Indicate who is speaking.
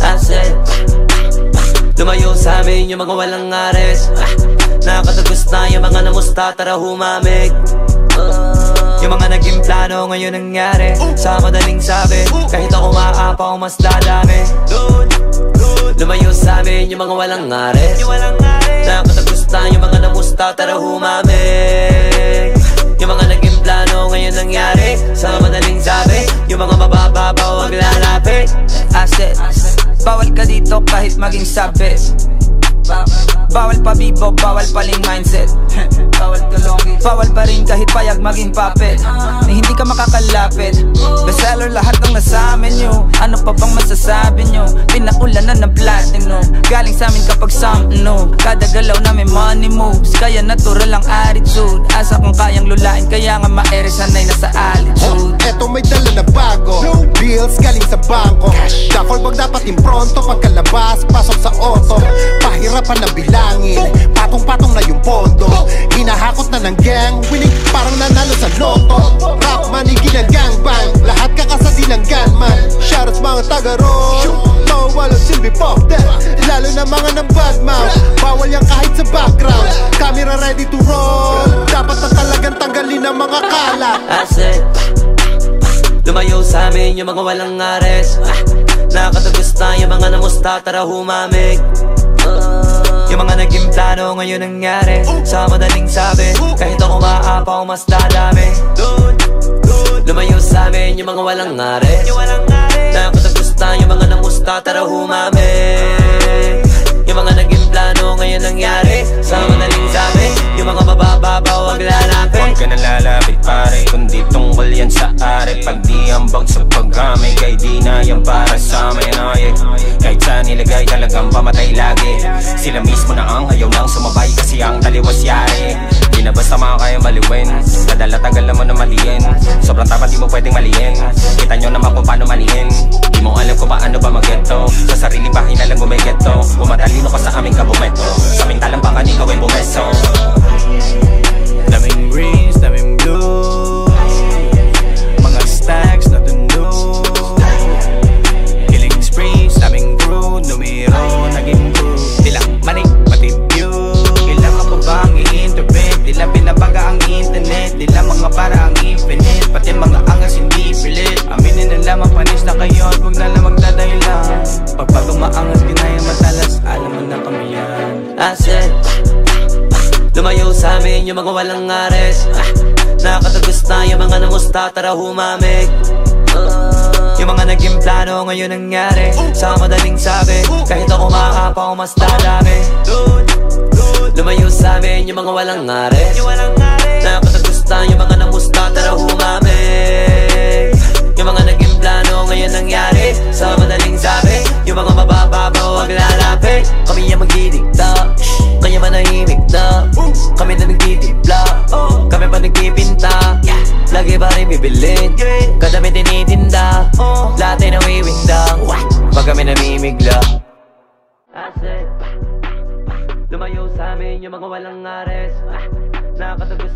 Speaker 1: I said, lumayo sa amin yung mga walang ares. Nakakatagos na yung mga namusta, tara humamig. Yung mga naging plano ngayon nangyari. Sa madaling sabi, kahit ako maapaw mas dadami. Lumayo sa amin yung mga walang ares. Nakakatagos na yung mga namusta, tara humamig. Yung mga naging plano ngayon nangyari. Sa madaling sabi, yung mga mabababaw wag lalapit.
Speaker 2: Asset, bawal ka dito kahit maging sabi. Bawal pa bibo, bawal paling mindset. Bawal pa rin kahit payag maging puppet. Na hindi ka makakalapit. Bestseller lahat ng nasa menu. Ano pa bang masasabi nyo? Pinaulanan ng platinum. Galing sa amin kapag something new. Kada galaw namin money moves. Kaya natural ang attitude. Asa kung kayang lulain, kaya nga ma-ere sanay na sa altitude.
Speaker 3: Eto may dala na bago, bills galing sa bangko. Duffel bag dapat impronto. Pagkalabas, pasok sa auto. Pahirapan na bilangin, patong-patong na yung pondo. Hinahakot na ng gang, winning parang nanalo sa loto. Rap manigin ang gangbang, lahat kakasadi ng gunman. Shoutouts mga taga-roll, mga walang silbi pop death. Lalo na mga ng bad mouth, bawal yan kahit sa background. Camera ready to roll, dapat na talagang tanggalin ang mga kalat.
Speaker 1: I said, lumayo sa amin yung mga walang ares. Nakakatagos na yung mga namusta, tara humamig. Yung mga naging plano ngayon nangyari. Sa madaling sabi, kahit ako maapaw mas dadami. Lumayo sa amin yung mga walang ares. Nakakatagos na yung mga namusta, tara humamig. Yung mga naging plano ngayon nangyari. Sa madaling sabi, yung mga mabababaw wag lalapit.
Speaker 4: Huwag ka na lalapit pare, kundi tungkol yan sa are. Pag di ambag sa paggamay, kay di na yan para sa amin. Kahit saan nilagay talagang pamatay lagi. Sila mismo na ang ayaw nang sumabay kasi ang taliwas yari. Di na basta mga kaya maliwin, kadala tagal naman na maliin. Sobrang tapat di mo pwedeng maliin. Kita nyo naman kung paano maliin. Di mo alam kung paano ba mag-geto. Sa sarili bahay na lang gumigeto. Bumatalino ka sa aming kabumeto. Sa aming talampangan ikaw ay bumeso.
Speaker 5: Daming greens, daming blue. Mga stacks na tundo. Killing sprees, daming crew. Numero, naging crew. Di lang manik, pati view. Kailangan pa ba ang i-interpret? Di lang binabaga ang internet. Di lang mga para ang infinite. Pati mga angas hindi pilit. Aminin na lamang panis na kayo at huwag na lang magdadahilan. Pagpag umaangas, ginaya matalas, alam mo na kami yan.
Speaker 1: I said, lumayo sa amin yung mga walang ares. Nakakatagos na yung mga namusta, tara humamig. Yung mga naging plano ngayon nangyari. Sa madaling sabi, kahit ako maapaw mas dadami. Lumayo sa amin yung mga walang ares. Nakakatagos na yung mga namusta, tara humamig. Yung mga naging plano ngayon nangyari. Sa madaling sabi, yung mga mabababaw wag lalapit. Kami yung magdidikta, kaya manahimik na. Kami na nagtitipla, kami pa nagpipinta. Lagi pa rin bibilin, kadami tinitinda. Lahat ay nawiwindang, pag kami namimigla. I said, lumayo sa amin yung mga walang ares. Nakakatagos